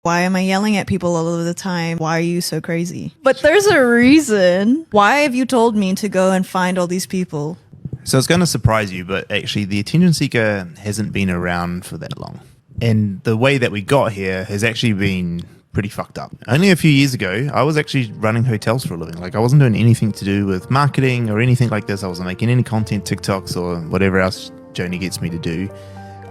Why am I yelling at people all of the time? Why are you so crazy? But there's a reason. Why have you told me to go and find all these people? So it's going to surprise you, but actually the attention seeker hasn't been around for that long. And the way that we got here has actually been pretty fucked up. Only a few years ago, I was actually running hotels for a living. Like, I wasn't doing anything to do with marketing or anything like this. I wasn't making any content, TikToks or whatever else Joni gets me to do.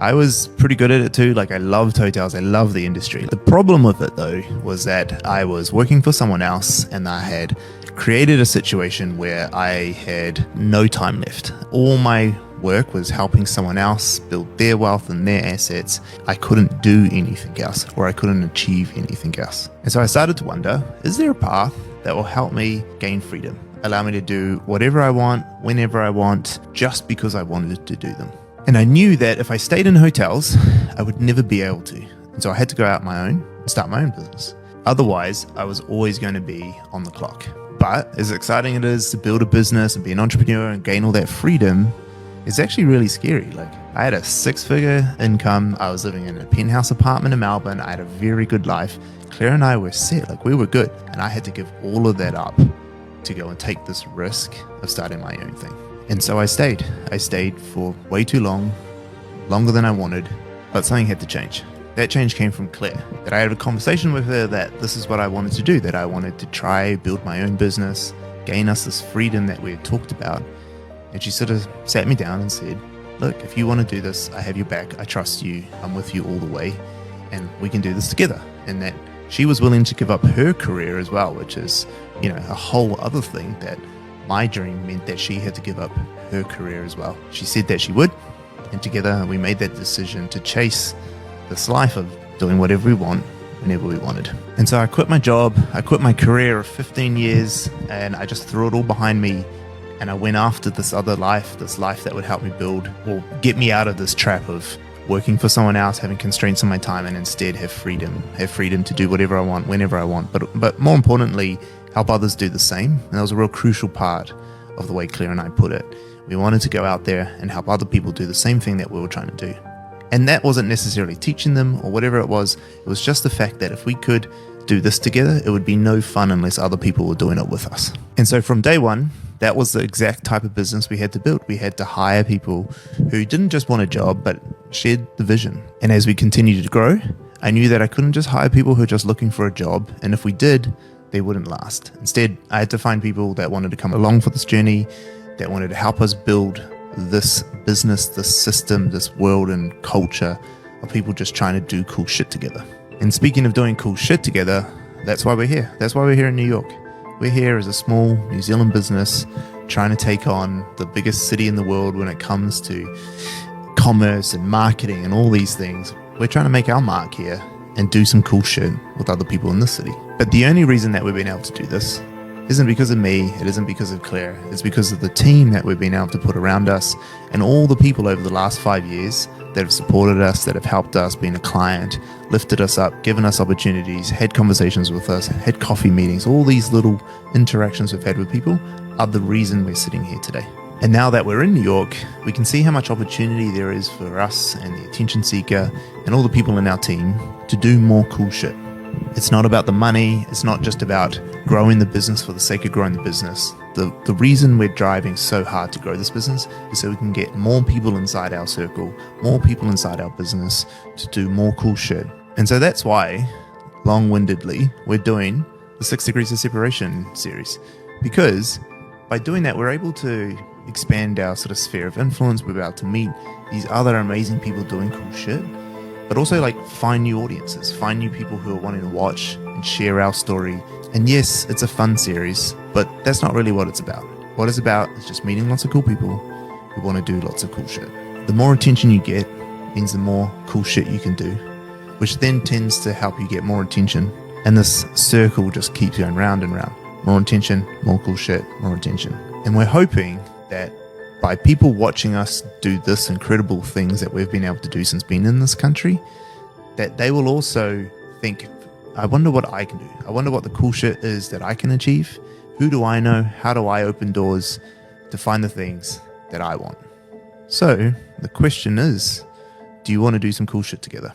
I was pretty good at it too. Like, I loved hotels. I loved the industry. The problem with it though was that I was working for someone else and I had created a situation where I had no time left. All my work was helping someone else build their wealth and their assets. I couldn't do anything else, or I couldn't achieve anything else. And so I started to wonder, is there a path that will help me gain freedom? Allow me to do whatever I want, whenever I want, just because I wanted to do them. And I knew that if I stayed in hotels, I would never be able to. And so I had to go out on my own and start my own business. Otherwise, I was always going to be on the clock. But as exciting it is to build a business and be an entrepreneur and gain all that freedom, it's actually really scary. Like, I had a 6-figure income. I was living in a penthouse apartment in Melbourne. I had a very good life. Claire and I were set, like, we were good. And I had to give all of that up to go and take this risk of starting my own thing. And so I stayed. I stayed for way too long, longer than I wanted, but something had to change. That change came from Claire, that I had a conversation with her that this is what I wanted to do, that I wanted to try, build my own business, gain us this freedom that we had talked about. And she sort of sat me down and said, look, if you want to do this, I have your back. I trust you. I'm with you all the way, and we can do this together. And that she was willing to give up her career as well, which is, you know, a whole other thing. That my dream meant that she had to give up her career as well. She said that she would, and together we made that decision to chase this life of doing whatever we want, whenever we wanted. And so I quit my job, I quit my career of 15 years, and I just threw it all behind me. And I went after this other life, this life that would help me build or get me out of this trap of working for someone else, having constraints on my time, and instead have freedom to do whatever I want, whenever I want. But more importantly, help others do the same. And that was a real crucial part of the way Claire and I put it. We wanted to go out there and help other people do the same thing that we were trying to do. And that wasn't necessarily teaching them or whatever it was just the fact that if we could do this together, it would be no fun unless other people were doing it with us. And so from day one, that was the exact type of business we had to build. We had to hire people who didn't just want a job, but shared the vision. And as we continued to grow, I knew that I couldn't just hire people who were just looking for a job. And if we did, they wouldn't last. Instead, I had to find people that wanted to come along for this journey, that wanted to help us build this business, this system, this world and culture of people just trying to do cool shit together. And speaking of doing cool shit together, that's why we're here. That's why we're here in New York. We're here as a small New Zealand business trying to take on the biggest city in the world when it comes to commerce and marketing and all these things. We're trying to make our mark here and do some cool shit with other people in this city. But the only reason that we've been able to do this isn't because of me, it isn't because of Claire, it's because of the team that we've been able to put around us and all the people over the last 5 years that have supported us, that have helped us, been a client, lifted us up, given us opportunities, had conversations with us, had coffee meetings. All these little interactions we've had with people are the reason we're sitting here today. And now that we're in New York, we can see how much opportunity there is for us and the attention seeker and all the people in our team to do more cool shit. It's not about the money. It's not just about growing the business for the sake of growing the business. The reason we're driving so hard to grow this business is so we can get more people inside our circle, more people inside our business to do more cool shit. And so that's why, long-windedly, we're doing the 6 Degrees of Separation series. Because by doing that, we're able to expand our sort of sphere of influence. We're able to meet these other amazing people doing cool shit, but also like find new audiences, find new people who are wanting to watch and share our story. And yes, it's a fun series, but that's not really what it's about. What it's about is just meeting lots of cool people who want to do lots of cool shit. The more attention you get means the more cool shit you can do, which then tends to help you get more attention. And this circle just keeps going round and round. More attention, more cool shit, more attention. And we're hoping that by people watching us do this incredible things that we've been able to do since being in this country, that they will also think, I wonder what I can do. I wonder what the cool shit is that I can achieve. Who do I know? How do I open doors to find the things that I want? So the question is, do you want to do some cool shit together?